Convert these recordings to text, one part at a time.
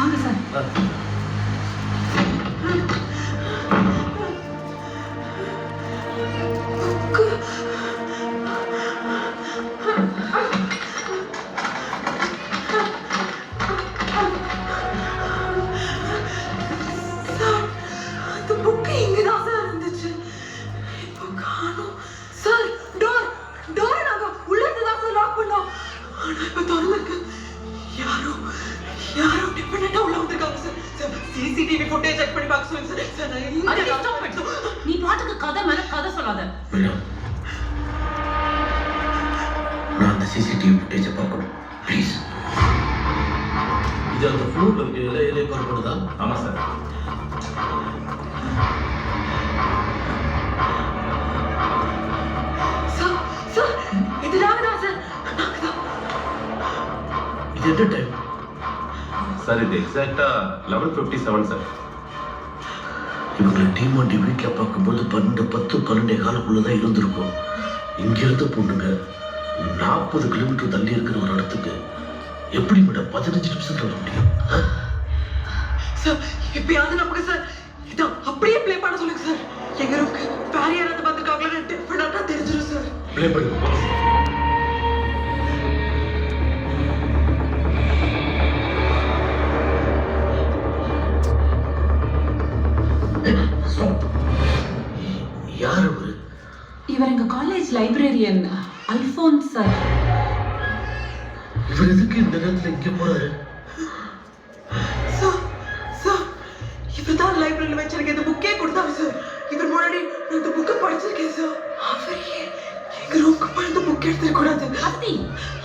வாங்க sir. CCTV footage check பண்ணி பார்க்க சொல்லுங்க சார். அது ஸ்டாப் பண்ணு. நீ பாட்டுக்கு கதை மேல கதை சொல்லாத. நான் அந்த CCTV footage பார்க்கணும் ப்ளீஸ். இது அந்த ஃப்ளூட்ல இருக்கு இலையிலே புறப்படுதா? ஆமா சார். சார் இது நாங்கதான் சார். இது என்ன டைம்? சார் இது எக்ஸாக்டா 11:57 சார். இவங்களை டீமாண்டி வீட்டில் பார்க்கும்போது 10-12 காலக்குள்ளதான் இருந்திருக்கும். இங்கிருந்து பொண்ணுங்க 40 கிலோமீட்டர் தள்ளி இருக்கிற ஒரு இடத்துக்கு எப்படி விட 15 நிமிஷத்துல வர முடியும்? சார் எப்பயாவது நமக்கு சார் இதை அப்படியே ப்ளே பண்ண சொல்லுங்க சார். எங்க ரூம்க்கு வேற யாராவது வந்திருக்காங்களா டெஃபினட்டா தெரிஞ்சிடும் சார். ப்ளே பண்ணுங்க. யார் அவரு? இவர் எங்க காலேஜ் லைப்ரரியன் அல்போன்ஸ் சார். இவர் எதுக்கு இந்த நேரத்துல இங்க போறாரு? சார் இவர்தான் லைப்ரரியில வச்சிருக்க இந்த புக்கே கொடுத்தாரு சார். இவர் முன்னாடி நான் இந்த புக்கை படிச்சிருக்கேன் சார். அவரையே எங்க ரூம்க்கு இந்த புக் எடுத்துக்க கூடாது. அத்தி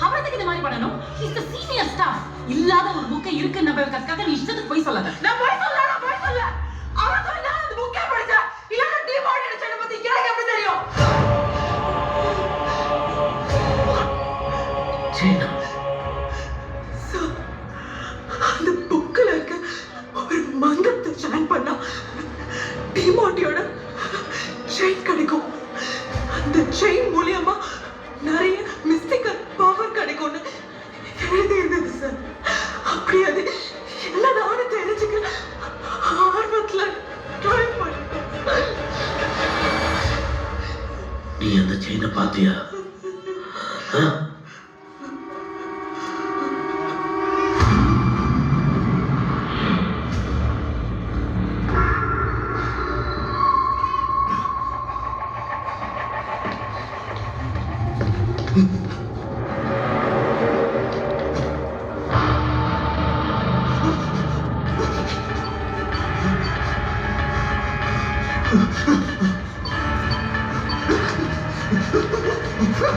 அவரதுக்கு இந்த மாதிரி பண்ணணும். Is the senior staff. இல்லாத ஒரு புக்கை இருக்கு நம்பறதுக்காக நீ இஷ்டத்துக்கு போய் சொல்லாத. நான் போய் சொல்ல. அவன் சொன்னா இந்த புக்கே படிச்சா இல்ல டீமார்ட் எடுச்சத பத்தி எனக்கு எப்படி தெரியும்? சீனா சார் அந்த புக்கில் இருக்க ஒரு மந்திரத்தை ஜாயின் பண்ணா டீமார்ட்டியோட செயின் கிடைக்கும். அந்த செயின் மூலியமா நிறைய மிஸ்டிக்கல் பவர் கிடைக்கும்னு எழுதி இருந்தது சார். அப்படி அது என்னதான்னு தெரிஞ்சுக்க ஆர்வத்துல ட்ரை பண்ணிட்டேன். நீ அந்த செயினை பாத்தியா?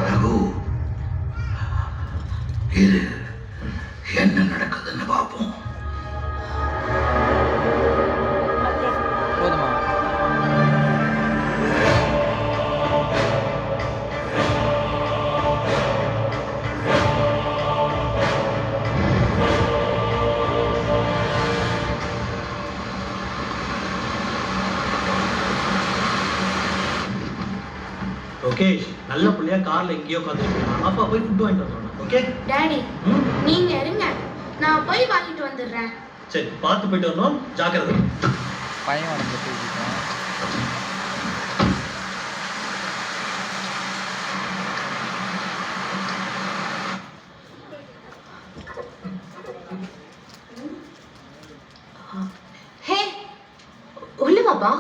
ரகு, இது என்ன நடக்குதுன்னு பார்ப்போம். போதுமா? ஓகே, நல்ல புள்ளையா கார்ல எங்கேயோ உட்காந்துருக்கேன். அப்பா போய் ஃபுட் வாங்கிட்டு வந்துடுறேன். ஓகே டாடி, நீங்க இருங்க, நான் போய் வாங்கிட்டு வந்துடுறேன். சரி, பார்த்து போயிட்டு வரணும். ஜாக்கிரதை. பையன் உடம்பு தூக்கிட்டேன். ஹே உள்ள வாப்பா.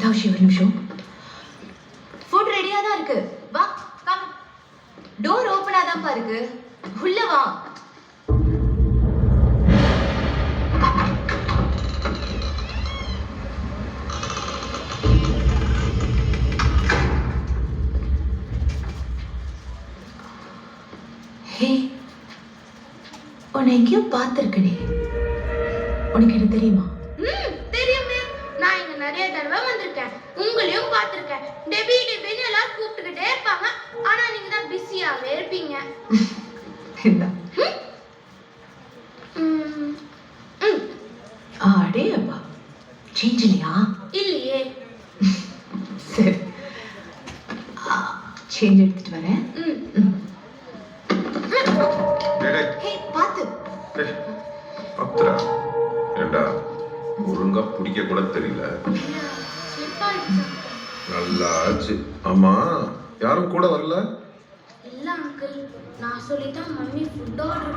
தாஷி ஒரு நிமிஷம். ஃபுட் ரெடியா தான் இருக்கு. வா கம். டோர் ஓபனா தான் இருக்கு. உள்ள வா. ஹே உன்னை எங்கேயோ பார்த்துருக்கனே. உனக்கு என்ன தெரியுமா? தெரியுமே, நான் இங்க நிறைய தடவை வந்திருக்கேன். உங்களையும் பார்த்திருக்கேன். டெபி டெபின்னு எல்லாரும் கூப்பிட்டுக்கிட்டே இருப்பாங்க. ஆனா நீங்க தான் பிஸியாவே இருப்பீங்க. அடே அப்பா, சேஞ்ச் இல்லையா? இல்லையே. சரி, சேஞ்ச் எடுத்துட்டு வரேன். ஹே பாத்து. அப்துரா ஏண்டா ஒழுங்கா பிடிக்க கூட தெரியல. ஸ்லிப் ஆயிடுச்சு. நல்லா ஆச்சு. ஆமா யாரும் கூட வரல? இல்ல அங்கிள், நான் சொல்லித்தான் மம்மி ஃபுட் ஆர்டர்